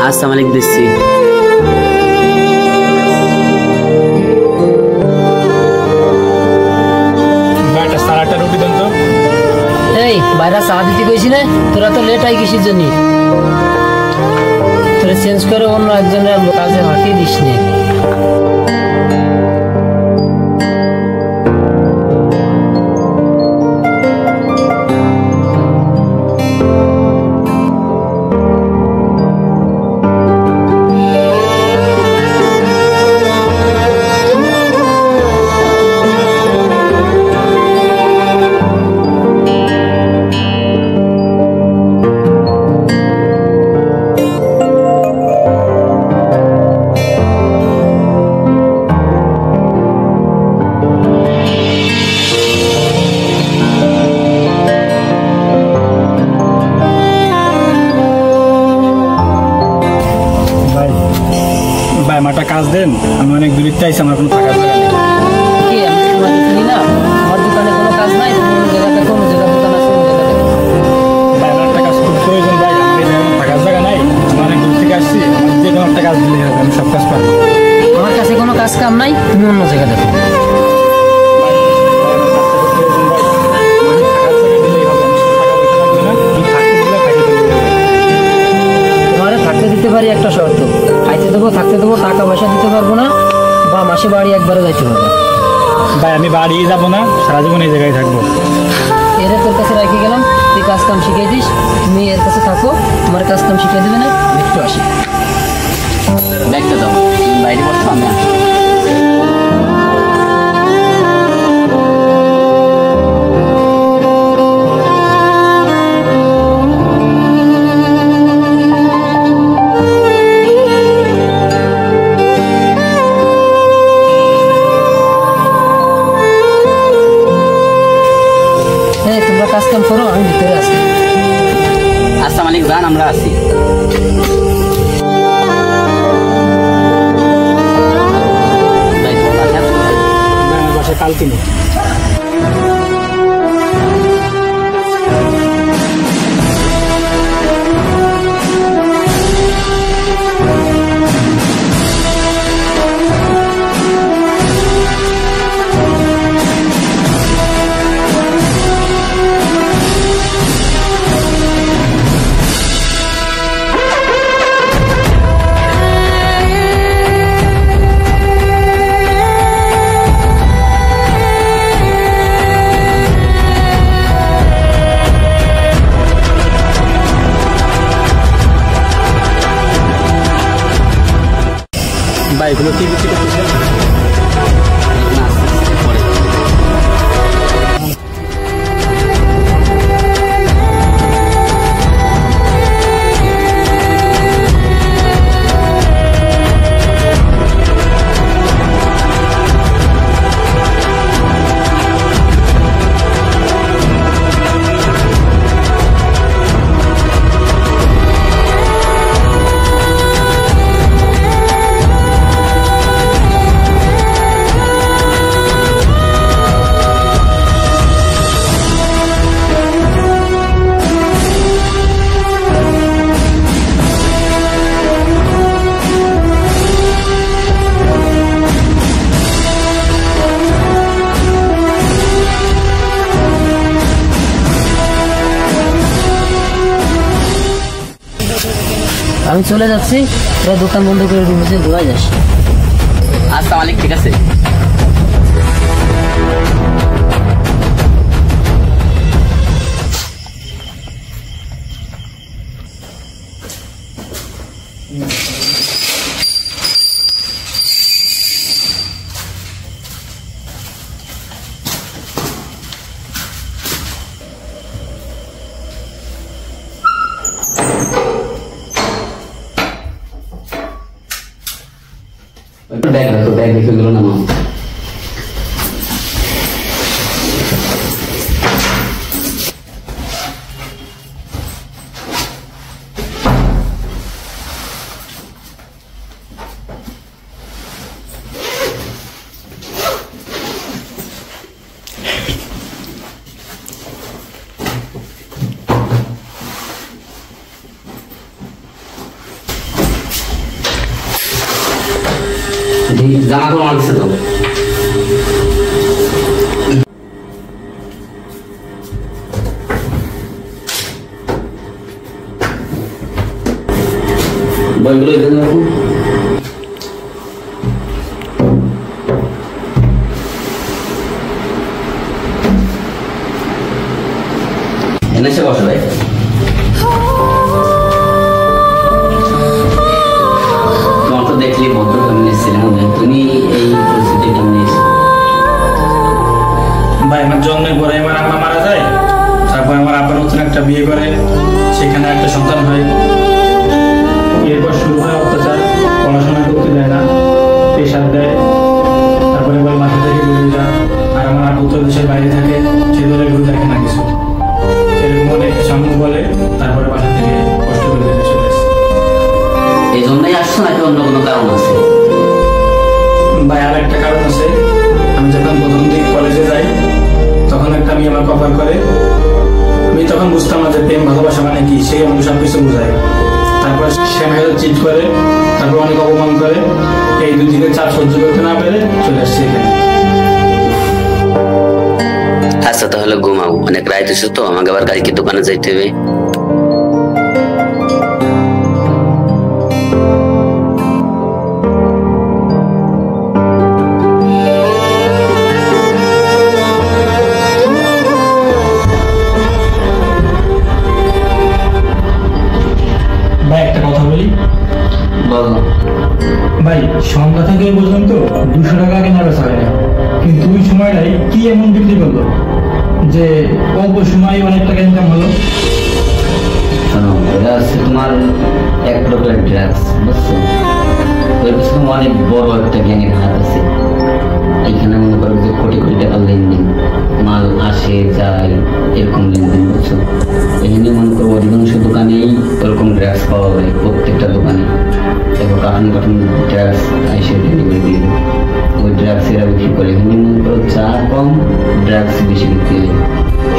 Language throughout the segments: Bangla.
আসসালামু আলাইকুম দিচ্ছি। এই বাইরে চা দিতে কইছি না, তোরা তো লেট আই কিসের জন্য? তোরা চেঞ্জ করে অন্য একজনের কাজে হাঁটিয়ে দিস নে। একটা কাজ দেন, আমি অনেক দূরে চাইছি, আমার কোনো থাকার জায়গা নেই। কি আমি তোমাকে চিনি না? আমার দোকানে কোনো কাজ নাই, তুমি জায়গাতে কোনো জায়গা দোকান আছে, কোন জায়গাতে? ভাই আমার একটা কাজ খুব প্রয়োজন ভাই, আমি থাকার জায়গা নাই, আমি অনেক দূর থেকে আসছি, আমার যে কোনো একটা কাজ দিলে হবে, আমি সব কাজ পারবো। আমার কাছে কোনো কাজ কাম নাই, তুমি অন্য জায়গা দেখো। তোমারে থাকতে দিতে পারি একটা শর্ত, খাইতে দেবো, থাকতে দেবো, টাকা পয়সা দিতে পারবো না, বা মাসে বাড়ি একবারে যাইতে হবে। ভাই আমি বাড়ি যাবো না, সারা জীবন এই জায়গায় থাকবো। এর তোর কাছে রেখে গেলাম, তুই কাজ কাম শিখিয়ে দিস, তুমি এর কাছে থাকো, তোমার কাজ কাম শিখিয়ে দেবে না, একটু আসি। ব্যাগটা দাও, বাইরে বসো, আমি আসি। তোমরা কাজ কাম করো, আমি ভিতরে আসি। আসসালামু আলাইকুম জান, আমরা আছি। বাসায় কালকে নেই। ভাই এগুলো কি বিক্রি করতেছেন? আমি চলে যাচ্ছি, তোরা দোকান বন্ধ করে রুমে ঘুমাই যাস। আসসালামু আলাইকুম, ঠিক আছে। ব্যাগ রাখো, ব্যাগ রেখে গেল না মা। জামা কাপড় মারছে তো বইগুলো এখানে রাখুন। এসে বসো ভাই। তোমার তো দেখলি ভদ্র ফ্যামিলি ছিলাম, তুমি এই পরিস্থিতি কেমন এসে? ভাই আমার জন্মের পরে আমার আম্মা মারা যায়, তারপর আমার আব্বা নতুন একটা বিয়ে করে, সেখানে একটা সন্তান হয়। এরপর শুরু হয় অত্যাচার, পড়াশোনা করতে দেয় না, প্রেশার দেয়, তারপরে এবার বাসা থেকে বেরিয়ে যা। আর আমার আব্বু তো দেশের বাইরে থাকে, সে ধরে এগুলো দেখে না কিছু, এরকম অনেক সামনে বলে, তারপরে বাসা থেকে কষ্ট করে বেরিয়ে চলে আসে। এই জন্যই আসছো নাকি অন্য কোনো কারণ আছে? ভাই আর একটা কারণ আছে, আমি যখন প্রথম দিকে কলেজে যাই তখন একটা মেয়ে আমার কভার করে, আমি তখন বুঝতাম না যে প্রেম ভালোবাসা মানে কি, সে আমাকে সবকিছু বোঝায়। তারপর সে আমাকে চিট করে, তারপর অনেক অপমান করে, এই দুই দিনের চাপ সহ্য করতে না পেরে চলে আসছে এখানে। আচ্ছা তাহলে ঘুমাও, অনেক রাত হয়েছে তো, আমাকে আবার কালকে দোকানে যাইতে হবে। ভাই একটা কথা বলি। বলো। ভাই সন্ধ্যা থেকে এই পর্যন্ত 200 টাকা আগে নেবে ছাড়ে না, কিন্তু ওই সময়টাই কি এমন বিক্রি করলো যে অল্প সময় অনেক টাকা ইনকাম হলো। শোনো, এটা হচ্ছে তোমার এক প্রকার ড্রাগস, বুঝছো? ওর পিছনে অনেক বড় একটা গ্যাংয়ের হাত আছে। এখানে মনে করো যে কোটি কোটি টাকার লেনদেন, মাল আসে যায়, এরকম লেনদেন, বুঝছো? এখানে মনে করো অধিকাংশ দোকানেই ওরকম ড্রাগস পাওয়া যায়, প্রত্যেকটা দোকানে। দেখো কার্টুন কার্টুন ড্রাগস এসে ডেলিভারি দিয়ে দেয়, ওই ড্রাগস এরা বিক্রি করে। এখানে মনে করো চা কম, ড্রাগস বেশি বিক্রি হয়।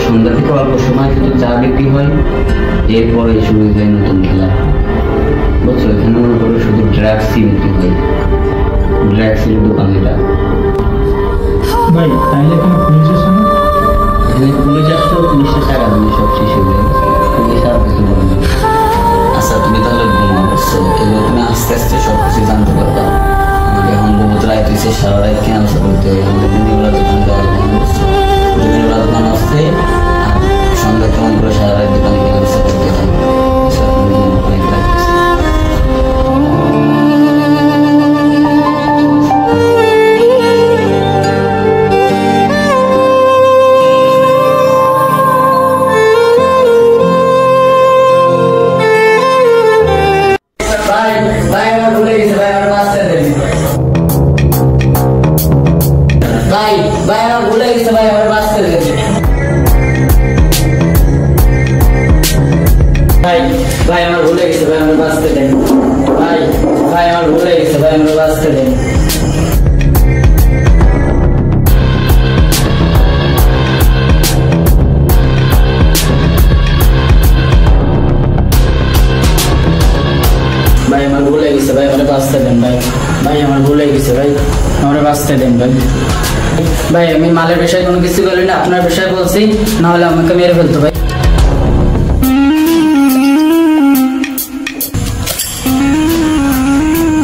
সন্ধ্যা থেকে অল্প সময় শুধু চা বিক্রি হয়, এরপরে শুরু হয়ে যায় নতুন খেলা, বুঝছো? এখানে মনে করো শুধু ড্রাগসই বিক্রি হয়, ড্রাগসের দোকান এটা। ভাই তাইলে কোনো পুলিশ আসে না? এখানে পুলিশ আসতো, পুলিশের টাকা দিলে সব শেষ হয়ে যায়, পুলিশ আর কিছু বলে না। আচ্ছা তুমি তাহলে ঘুমাও, বুঝছো? এগুলো তুমি আস্তে আস্তে সব কিছু জানতে পারবা। আমাকে এখন বহুত রাত হয়েছে, সারা রাত ক্যান্সার করতে হবে, আমাদের দিনবেলা দোকানে যাওয়া যায় না, বুঝছো? দিনবেলা দোকান আসতে আর সন্ধ্যা কেমন করে সারা রাত দোকানে ক্যান্সার করতে হয়। আচ্ছা তুমি অনেক রাত হয়েছে। ভাই আমার ভুলে গেছে, ভাই আমার বাঁচতে দেন। ভাই ভাই আমার ভুলে গেছে, ভাই আমার বাঁচতে দেন। ভাই আমার ভুলে গেছে, ভাই আমার বাঁচতে দেন। ভাই ভাই আমার ভুলে গেছে, ভাই আমার বাঁচতে দেন। ভাই ভাই আমি মালের বিষয়ে কোনো কিছু বলি না, আপনার বিষয়ে বলছি, না হলে আমাকে মেরে ফেলতো। ভাই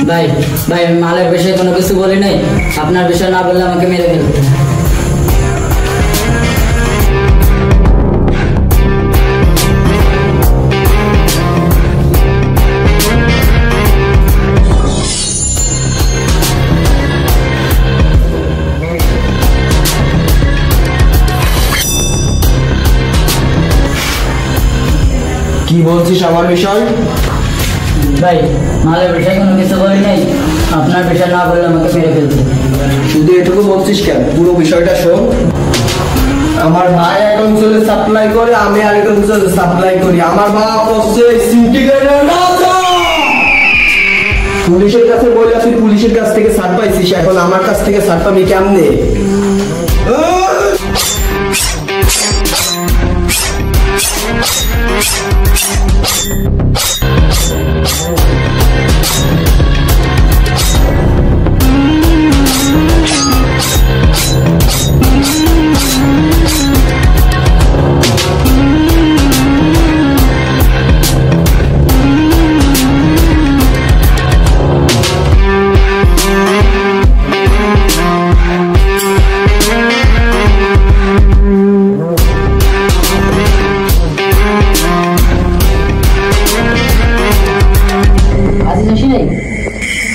ভাই ভাই আমি মালের বিষয়ে কোনো কিছু বলি নাই, আপনার বিষয় না বললে আমাকে মেরে ফেলতো। কি বলছিস আমার বিষয়? ভাই মালের বিষয়ে কোনো কিছু বলি নাই, আপনার বিষয় না বললে আমাকে মেরে ফেলতো। শুধু এটুকু বলছিস কেন? পুরো বিষয়টা শোন। আমার ভাই এক অঞ্চলে সাপ্লাই করে, আমি আরেক অঞ্চলে সাপ্লাই করি। আমার বাপ হচ্ছে সিন্ডিকেটের রাজা। পুলিশের কাছে বলে তুই পুলিশের কাছ থেকে ছাড় পাইছিস, এখন আমার কাছ থেকে ছাড় পাবি কেমনে? অফিসে আসি নাই?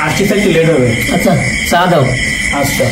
আসছি স্যার, একটু লেট হবে। আচ্ছা চা দাও। আচ্ছা।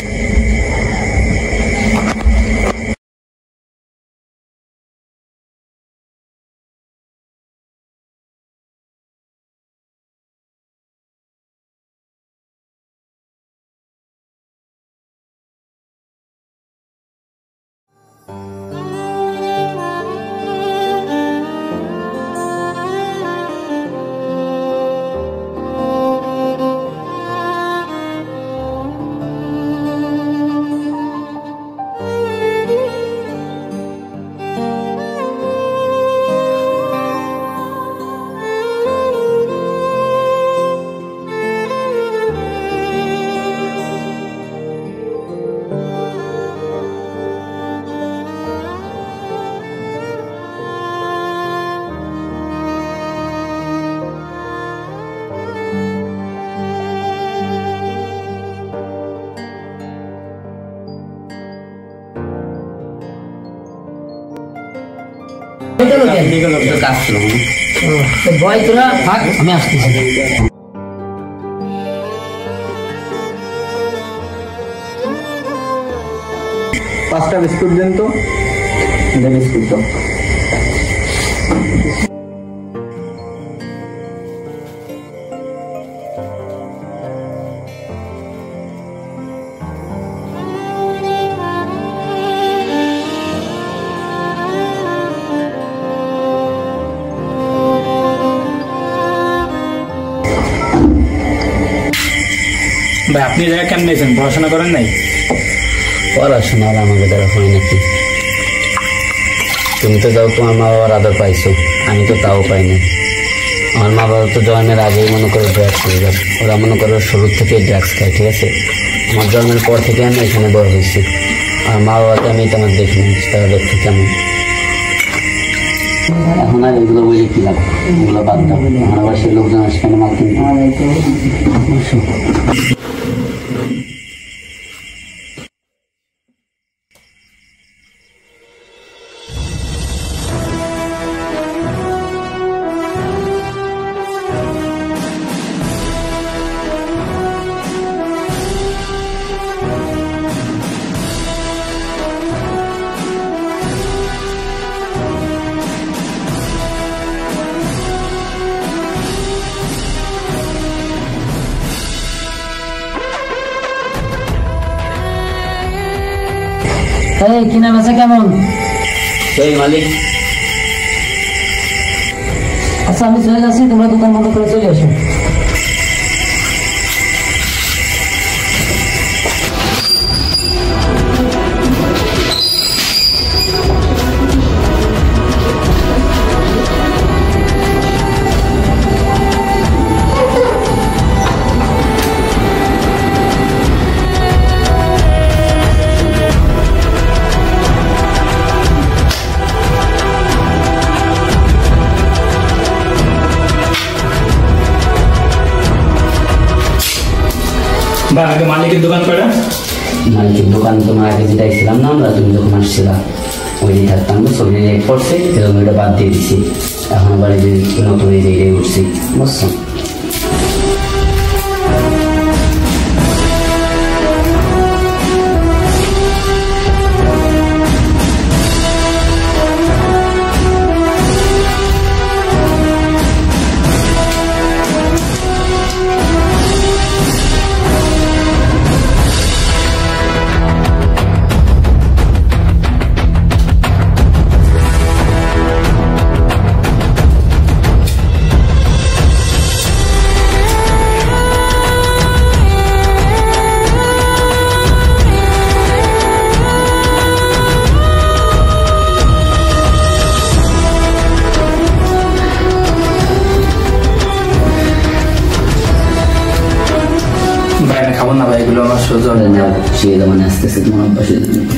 কাজ ছিল ভয় তোরা থাক, আমি আসতেছি। 5টা বিস্কুট দেন তো। বিস্কুট তো ভাই আপনি জায়গা কেন নিয়েছেন? পড়াশোনা করেন নাই? পড়াশোনা আর আমাকে দ্বারা হয় নাকি? তুমি তো যাও তোমার মা বাবার আদর পাইছো, আমি তো তাও পাইনি। আমার মা বাবা তো জন্মের আগেই মনে করে ড্রাগস হয়ে যায়, ওরা মনে করো শুরু থেকে ড্রাগস খায়, ঠিক আছে? আমার জন্মের পর থেকে আমি এখানে বড় হয়েছি, আর মা বাবাকে আমি তোমার দেখিনি, তারা দেখতে কেমন। এখন আর এগুলো বলে কি লাভ, এগুলো বাদ দাও। আমার আবার সেই লোকজন আসবে না মাল কিনতে। কিনা বেচা কেমন? সেই মালিক, আচ্ছা আমি চলে যাচ্ছি, তোমরা দোকান বন্ধ করে চলে আসো। ভাই আগে মালিকের দোকান কয়টা? মালিকের দোকান তোমার আগে যেটাই ছিলাম না আমরা, তুমি যখন আসছিলা ওই দিন থাকতাম, ছবি রেট পড়ছে, এরকম এটা বাদ দিয়ে দিচ্ছি। এখন আবার এই যে নতুন এই জায়গায় উঠছি, বুঝছো? খাবো না ভাই, এগুলো আমার সহ্য হবে না। সে মানে আসতেছে তোমার অভ্যাসের জন্য।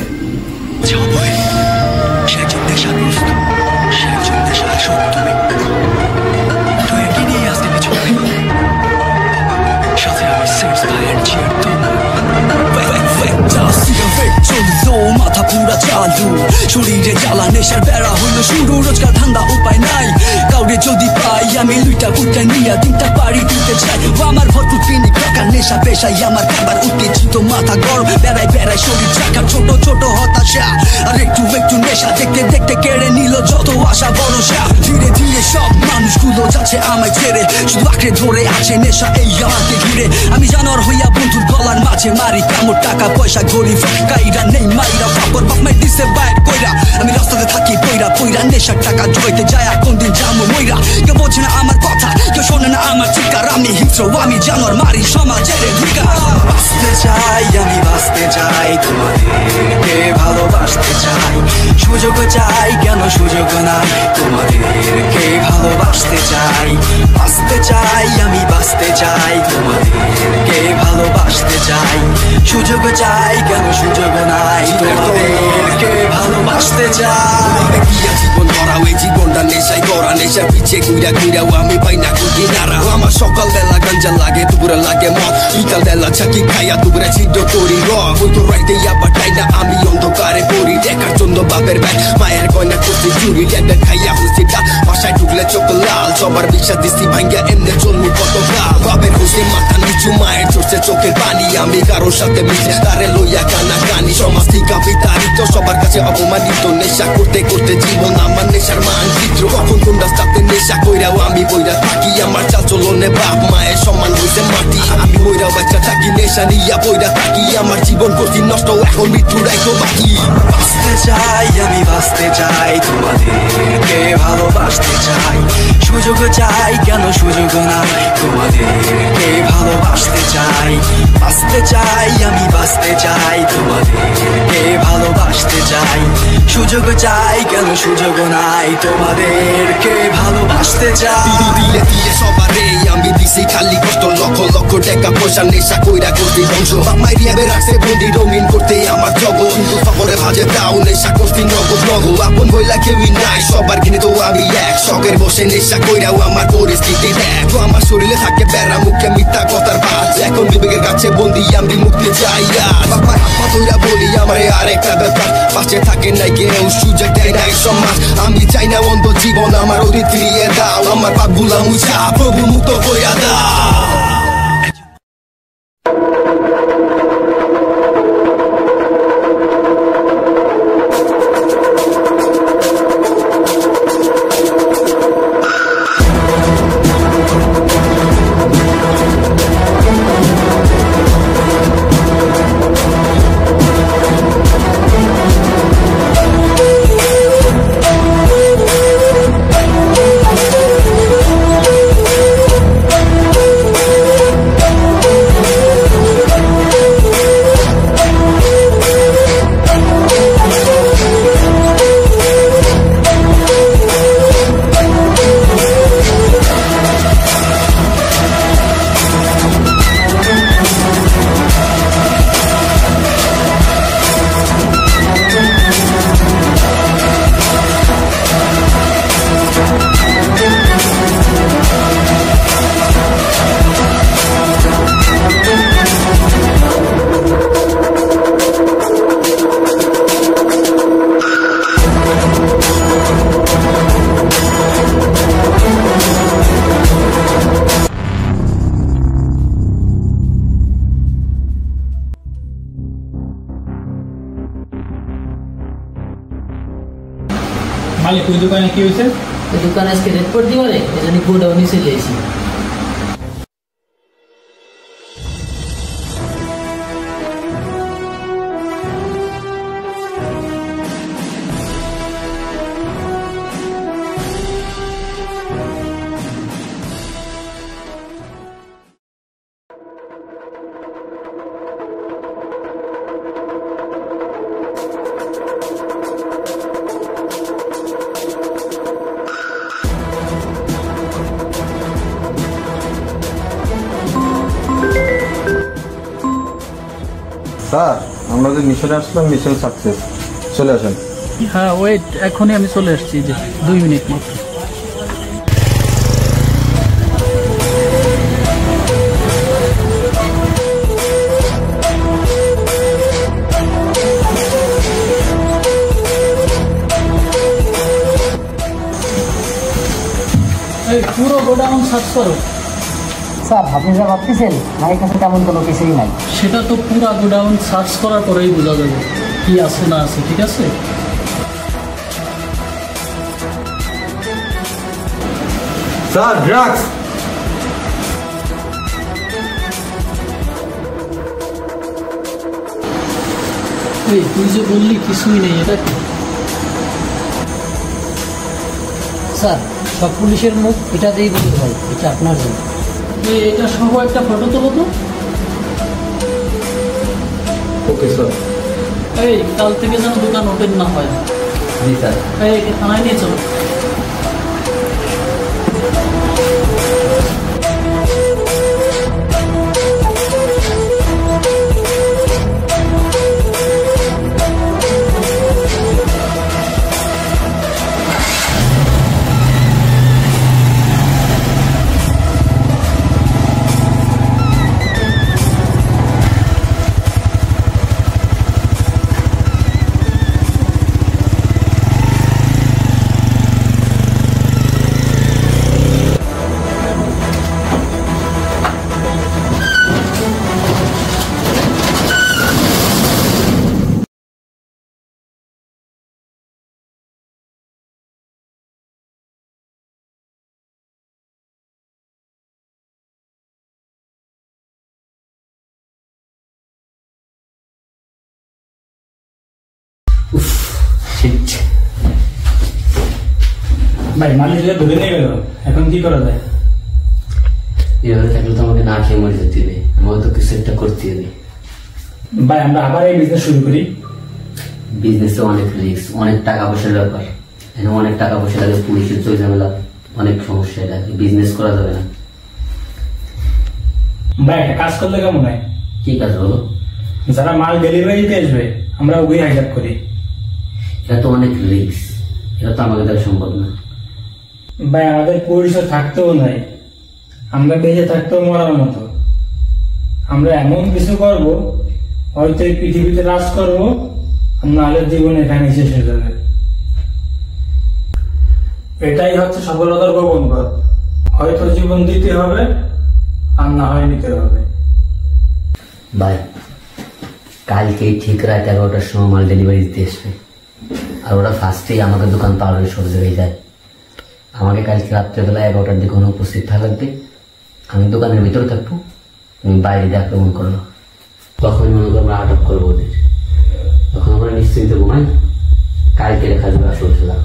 মাথা পুরা চালু শরীরে জ্বালা নেশার বেড়া হইল শুরু রোজগার ধান্দা উপায় নাই কাউরে যদি পাই আমি লুইটা কুইটা নিয়া তিনটা পাড়ি দিতে চাই ও আমার ভরপুর পিনি টাকার নেশা পেশাই আমার খাবার উত্তেজিত মাথা গরম বেড়াই বেড়াই শরীর চাকা ছোট ছোট হতাশা আর একটু একটু নেশা দেখতে দেখতে কেড়ে নিল যত আশা ভরসা ধীরে ধীরে সব মানুষগুলো যাচ্ছে আমায় ছেড়ে শুধু আঁকড়ে ধরে আছে নেশা এই আমাকে ঘিরে আমি জানোয়ার হইয়া বন্ধুর গলার মাঝে মারি কামড় টাকা পয়সা গরিব কাইরা নেই মাইরা বাপর বাপ মাই দিছে বাইর কইরা আমি রাস্তাতে থাকি পইরা পইরা নেশার টাকা জয়তে যায় আর কোন দিন যাবো মইরা কেউ বোঝে না আমার কথা কেউ শোনে না আমার চিৎকার আমি হিংস্র আমি জানোয়ার মারি সমাজের ধিক্কার বাঁচতে চাই আমি বাঁচতে চাই তোমাদেরকে ভালোবাসতে চাই সুযোগ চাই কেন সুযোগ নাই তোমাদেরকে ভালোবাসতে চাই বাঁচতে চাই আমি বাঁচতে চাই তোমাদেরকে ভালোবাসতে চাই সুযোগ চাই কেন সুযোগ নাই তোমাদেরকে ভালোবাসতে চাই জীবন ধরা ওই জীবনটা নেশাই করা নেশার পিছিয়ে ঘুরা ঘুরাও আমি পাই না কিনারা আমার সকাল বেলা গাঞ্জা লাগে দুপুরে লাগে মদ বিকাল বেলা চাকি খাইয়া দুপুরে ছিদ্র করি রতো রাইতে আবার তাই না আমি অন্ধকারে পড়ি দেখার জন্য বাপের ব্যাগ মায়ের গয়না করছি চুরি ট্যাবলেট খাইয়া হুসি ডাল বাসায় ঢুকলে চোখ লাল সবার বিশ্বাস দিচ্ছি ভাঙ্গা এমনি চলমি কত গাল বাপের হুসি মাথা নিচু মায়ের চড়ছে চোখের পানি আমি কারোর সাথে মিশে তারে লইয়া কানা কানি সমাজ থেকে বিতাড়িত সবার কাছে অপমানিত নেশা করতে করতে জীবন আমার নেশার মানচিত্র কখন কোন রাস্তাতে নেশা কইরাও আমি বইরা থাকি আমার চাল চলনে বাপ মায়ের সম্মান হইছে মাটি আমি বইরা বাচ্চা থাকি নেশা নিয়া বইরা থাকি আমার জীবন করছি নষ্ট এখন মৃত্যুর এক বাকি বাঁচতে চাই আমি বাঁচতে চাই তোমাদেরকে ভালোবাসতে চাই সুযোগ চাই কেন সুযোগ নাই তোমাদেরকে ভালোবাসতে চাই বাঁচতে চাই আমি বাঁচতে চাই তোমাদেরকে ভালোবাসতে চাই সুযোগ চাই কেন সুযোগ নাই তোমাদেরকে ভালোবাসতে চাই দিলে দিলে সবারে আমি দিছি খালি কষ্ট লক্ষ লক্ষ টাকা পয়সা নেশা কইরা করতে ধ্বংস মাই রিয়াবে রাখছে বন্দি রঙিন করতে আমার জগৎ কিন্তু খবরে ভাজে দাও নেশা করতে নগদ নগদ আপন বইলা কেউই নাই সবার কিনে তো আমি এক শখের বসে নেশা কইরাও আমার পরিস্থিতি দেখ আমার শরীরে থাকে বেড়া মুখে মিথ্যা কথার বাদ এখন বিবেকের কাছে বন্দি আমি মুক্তি চাই বাবার হাত ধইরা বলি আমার আরেকটা ব্যাপার পাশে থাকে নাই কেউ সুযোগ দেয় নাই সমাজ আমি চাই না অন্ধ জীবন আমার অতীত ফিরিয়ে দাও আমার পাপগুলা মুছা প্রভু মুক্ত কইরা দাও মালিক ওই দোকানে কি হয়েছে? ওই দোকানে আজকে রেড করে দিবারে এজন্য গোডাউনে চলে এসেছি। স্যার আমরা যে মিশনে আসলাম মিশন সাকসেস, চলে আসেন। হ্যাঁ ওয়েট, এখনই আমি চলে আসছি, যে 2 মিনিট মাত্র। সার্চ করো। স্যার আপনি যা ভাবতেছেন ভাইয়ের কাছে তেমন কোনো কিছুই নাই। সেটা তো পুরো গোডাউন সার্চ করার পরেই বোঝা যাবে কি আছে না আছে, ঠিক আছে? Sir drugs. এই তুই যে বললি কিছুই নেই, এটা কি? স্যার সব পুলিশের মুখ এটাতেই বলতে হয়, এটা আপনার জন্য। এটা সহ একটা ফটো তোলো তো। Okay sir. এই কাল থেকে যেন দোকান ওপেন না হয়। জি স্যার। এই একে থানায় নিয়ে চলো। ভাই মালিকরা ধরে নিয়ে গেল, এখন কি করা যায়? এভাবে থাকলে তো আমাকে না খেয়ে মরে যেতে হবে, আমাকে তো কিছু একটা করতে হবে। ভাই আমরা আবার এই বিজনেস শুরু করি। বিজনেসে অনেক রিস্ক, অনেক টাকা পয়সার ব্যাপার, এখানে অনেক টাকা পয়সা লাগে, পুলিশের চই ঝামেলা, অনেক সমস্যা। এটা বিজনেস করা যাবে না। ভাই একটা কাজ করলে কেমন হয়? কি কাজ বলো? যারা মাল ডেলিভারি দিতে আসবে আমরা ওই হাইজাক করি। এটা তো অনেক রিস্ক, এটা তো আমাকে দ্বারা সম্ভব না। ভাই আমাদের পরিচয় থাকতেও নাই, আমরা বেঁচে থাকতেও মরার মতো। আমরা এমন কিছু করব, হয়তো এই পৃথিবীতে রাজ করব, আর নাহলে জীবন এখানে শেষ হয়ে যাবে। এটাই হচ্ছে সফলতার গোপন পথ। হয়তো জীবন দিতে হবে, আর না হয় নিতে হবে। ভাই কালকেই ঠিক রাত 11টার সময় মাল ডেলিভারি দিতে আসবে, আর ওরা ফার্স্টেই আমাকে দোকান পার হয়ে সব জায়গায় যায়। আমাকে কালকে রাত্রেবেলা 11টার দিকে উপস্থিত থাকা লাগবে। আমি দোকানের ভিতরে থাকবো, তুমি বাইরে দিয়ে আক্রমণ করলো, তখন মনে করবো আমরা আটক করবো ওদের। তখন আমরা নিশ্চিন্ত ঘুমাই, কালকে লেখা যাবে আসল খেলা।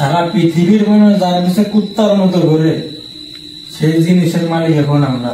সারা পৃথিবীর কোন যার পিছে কুত্তার মতো ঘুরে সেই জিনিসের মালিক এখন আমরা।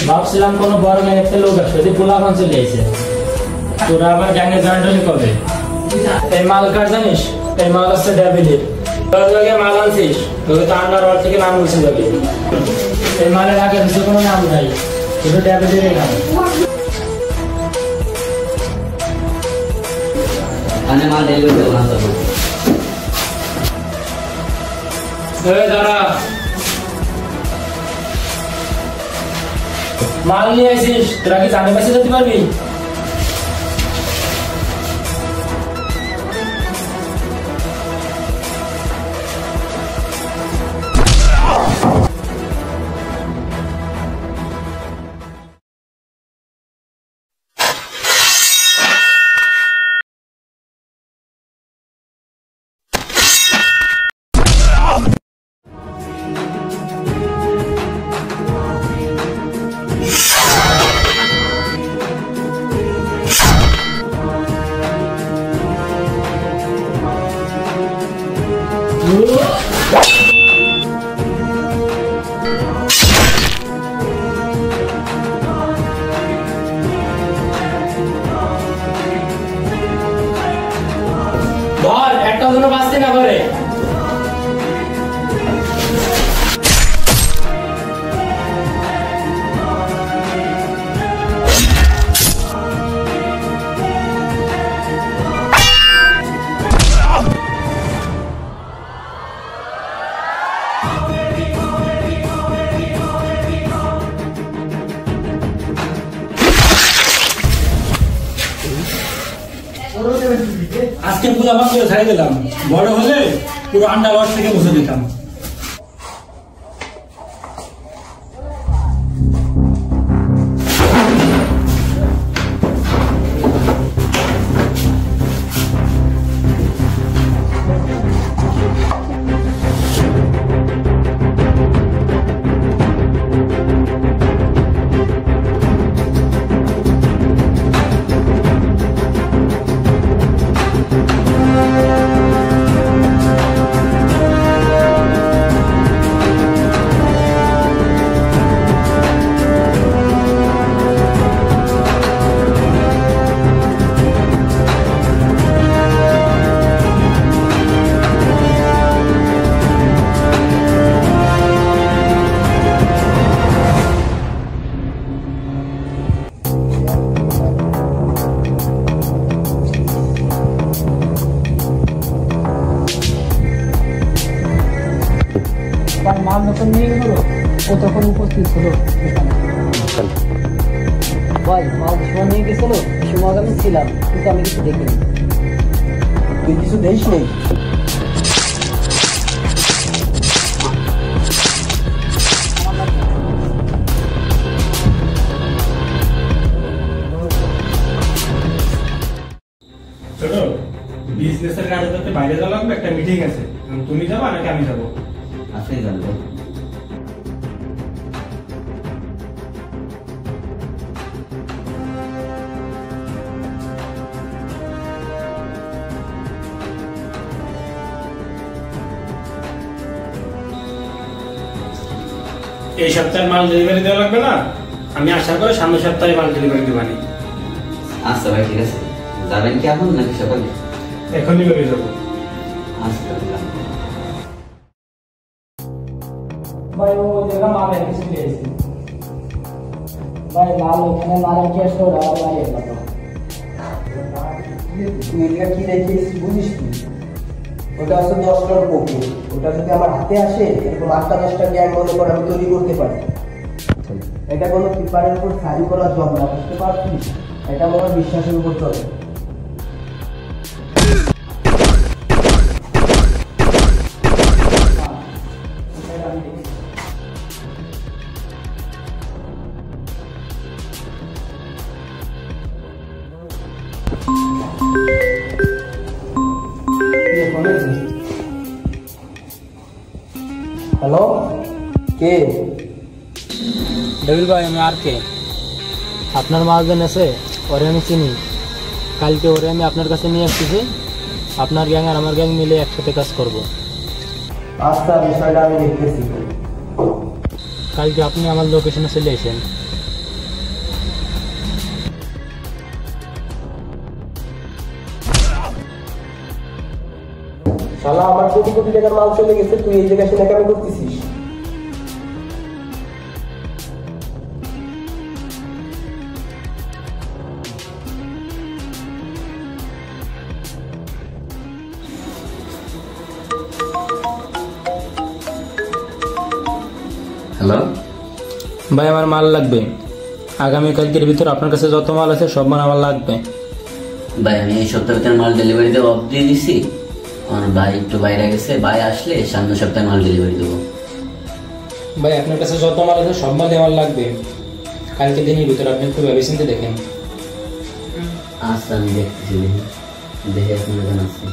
ভাবছিলাম কোনো বড় গ্যাংয়ের লোক আসবে, যদি পোলাপান চলে এসে তোরা আবার গ্যাংয়ে জয়েন্ট হলে কবে? এই মাল কার জানিস? এই মাল হচ্ছে ড্যাভিলের। তোর জায়গায় মাল আনছিস, তোকে তো আন্ডার ওয়ার্ল্ড থেকে নাম বলছে যাবে। এই মালের আগে কিছু কোনো নাম নাই, শুধু ড্যাভিলেরই নাম। মাল ডেলিভারি দেবো না তো। দাঁড়া, মাল নিয়ে আসিস, তোরা কি জানে পাশে যেতে পারবি? ধর, একটা জন্য বাঁচতে না পারে। আজকে পুরো বাস করে ছাড়িয়ে দিলাম, বড় হলে পুরো আন্ডারওয়ার্ল্ড থেকে বসে দিতাম। ভাই মাল যখন নিয়ে গেল ও তখন উপস্থিত ছিল এখানে। ভাই মাল সময় নিয়ে গেছিল সময় আমি ছিলাম কিন্তু আমি কিছু দেখিনি। তুই কিছু দেখিস নেই? ছোট বিজনেসের কাজে তো বাইরে যাওয়া লাগবে, একটা মিটিং আছে। তুমি যাবা নাকি আমি যাবো? আপনি জানবো। এই সপ্তাহে মাল ডেলিভারি দেওয়া লাগবে না, আমি আশা করি সামনের সপ্তাহে মাল ডেলিভারি দেবানি। আচ্ছা ভাই ঠিক আছে, যাবেন কি এখন নাকি সকালে? এখনই বেরিয়ে যাবো। আচ্ছা তাহলে। ভাই ও জায়গা মাল কিছু পেয়েছে। ভাই মাল ওখানে মাল কি আসলো ভাই এটা তুই এটা কি দেখিস বুঝিস কি? ওটা হচ্ছে 10টার পক্ষে। ওটা যদি আমার হাতে আসে এরকম 8টা-10টা গ্যাং মনে করে আমি তৈরি করতে পারি। এটা কোনো পেপারের উপর সাইন করা জব না, বুঝতে পারছিস? এটা আমার বিশ্বাসের উপর চলে। হ্যালো, কে? ডেভিল ভাই আমি আর কে? আপনার মালজন আছে ওরে আমি চিনি। কালকে ওরে আমি আপনার কাছে নিয়ে আসতেছি। আপনার গ্যাং আর আমার গ্যাং মিলে একসাথে কাজ করব। আচ্ছা, বিষয়টা আমি দেখতেছি। কালকে আপনি আমার লোকেশনে চলে আসেন। শালা আমার কোটি কোটি টাকার মাল চলে গেছে, তুই এই জায়গায় এসে কেন করতেছিস? হ্যালো ভাই আমার মাল লাগবে আগামীকালকের ভিতর। আপনার কাছে যত মাল আছে সব মাল আমার লাগবে। ভাই আমি এই সপ্তাহের ভিতরে মাল ডেলিভারি দেবো অফ দিয়ে দিছি। আমার ভাই একটু বাইরে গেছে, ভাই আসলে সামনের সপ্তাহে মাল ডেলিভারি দেবো। ভাই আপনার কাছে যত মাল আছে সব মালই আমার লাগবে কালকে দিনের ভিতর। আপনি একটু ভেবেচিন্তে দেখেন। আচ্ছা আমি দেখতেছি, দেখে আপনার জানাচ্ছি।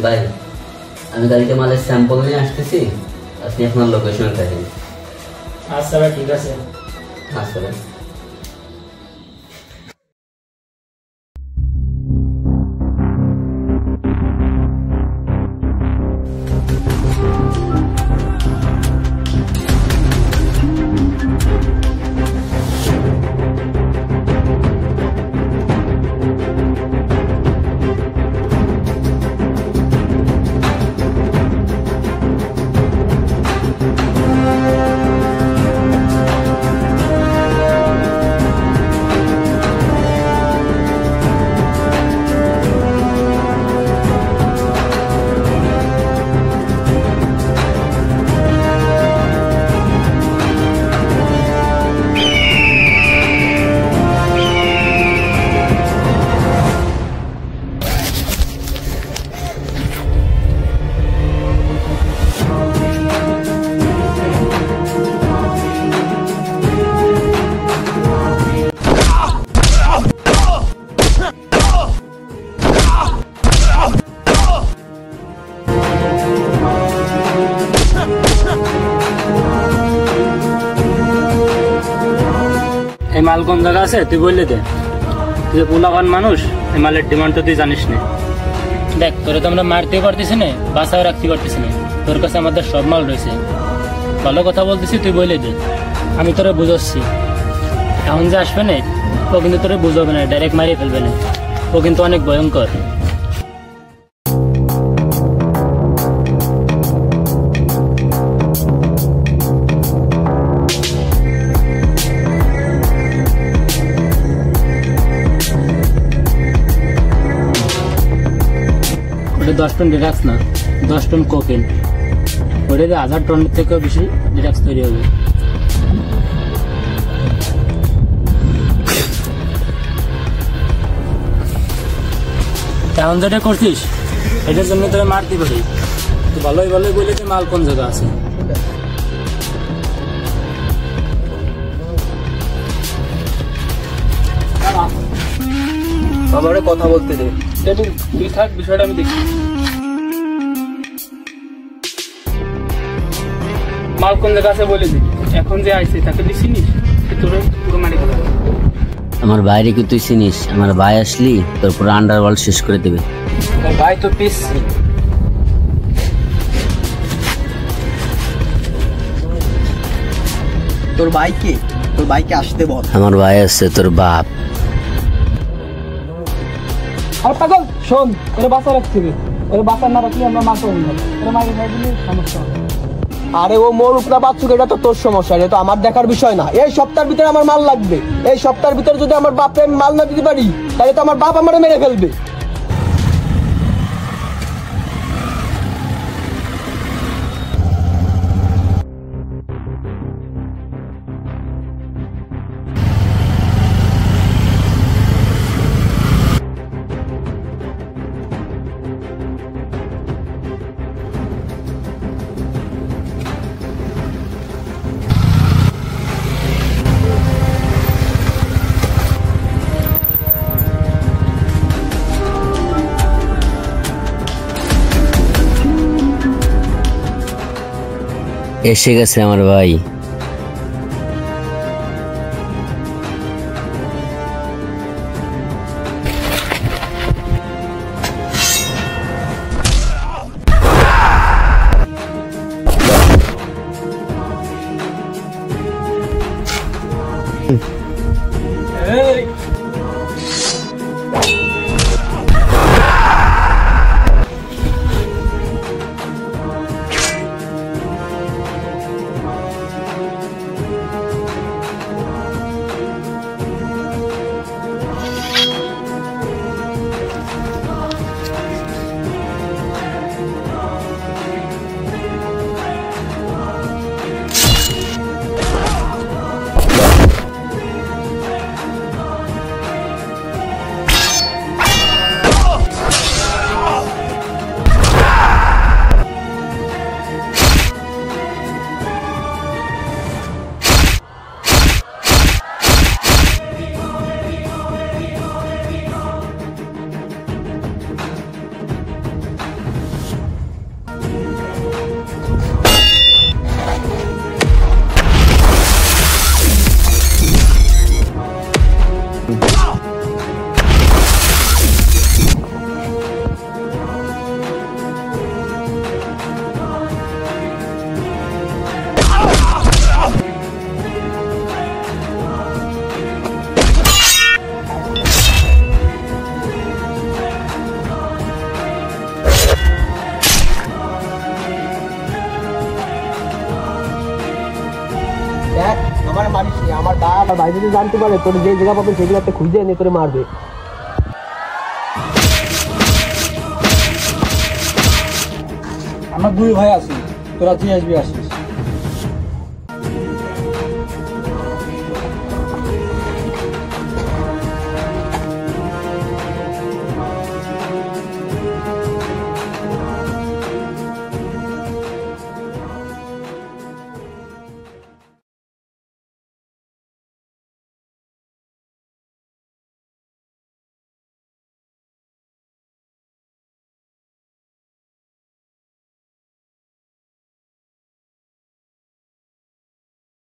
ভাই আমি কালকে মালের স্যাম্পল নিয়ে আসতেছি, আপনি আপনার লোকেশন দেখেন। আচ্ছা ভাই ঠিক আছে। আচ্ছা ভাই। এই মাল কোন জায়গা আছে তুই বললে দে। তুই পোলাপান মানুষ, এই মালের ডিমান্ড তো তুই জানিস না। দেখ তোরে তো আমরা মারতেও পারতেছি না, বাঁচাও রাখতে পারতেছি না। তোর কাছে আমাদের সব মাল রয়েছে। ভালো কথা বলতেছি, তুই বলে দে। আমি তোরে বুঝাচ্ছি। এখন যে আসবে না ও কিন্তু তোরে বুঝাবে না, ডাইরেক্ট মারিয়ে ফেলবে না। ও কিন্তু অনেক ভয়ঙ্কর। ওটা 10 টন ড্রাগস না, 10 টন কোকেন। ওটাতে 1000 টনের থেকেও বেশি ড্রাগস তৈরি হবে। তেমন যেটা করছিস এটার জন্য তোকে মারতে পারি। তুই ভালোই ভালোই বলে যে মাল কোন জায়গা আছে। আমারে কথা বলতে দে। তুই থাক, বিষয়টা আমি দেখি। মাল কোন জায়গা আছে বলে দিই। এখন যে আইছে তাকে দিছিস তোর পুরো মারি কথা। আমার বাইরে কি তুই চিনিস? আমার ভাই আসলি তোর পুরো আন্ডারওয়ার্ল্ড শেষ করে দেবে। ভাই তো পিস। তোর ভাইকে আসতে বল। আমার ভাই আছে তোর বাপ। আর পাগল শোন, ওরে বাঁচা রাখছি, ওরে বাঁচা না রাখলে আমরা মাছ হই না। ওরে মারি খাই দিলে সমস্যা হবে। আরে ও মরুক না বাচ্চুক, এটা তো তোর সমস্যা, এটা তো আমার দেখার বিষয় না। এই সপ্তাহের ভিতরে আমার মাল লাগবে। এই সপ্তাহের ভিতরে যদি আমার বাপকে আমি মাল না দিতে পারি তাহলে তো আমার বাপ আমারে মেরে ফেলবে। এসে গেছে আমার ভাই। আমার মারিস নি, আমার বাপ আর ভাই যদি জানতে পারে তোর যে জায়গা পাবে সেগুলো একটা খুঁজে এনে তোরে মারবে। আমার দুই ভাই আছে, তোরা তুই আসবি আসিস।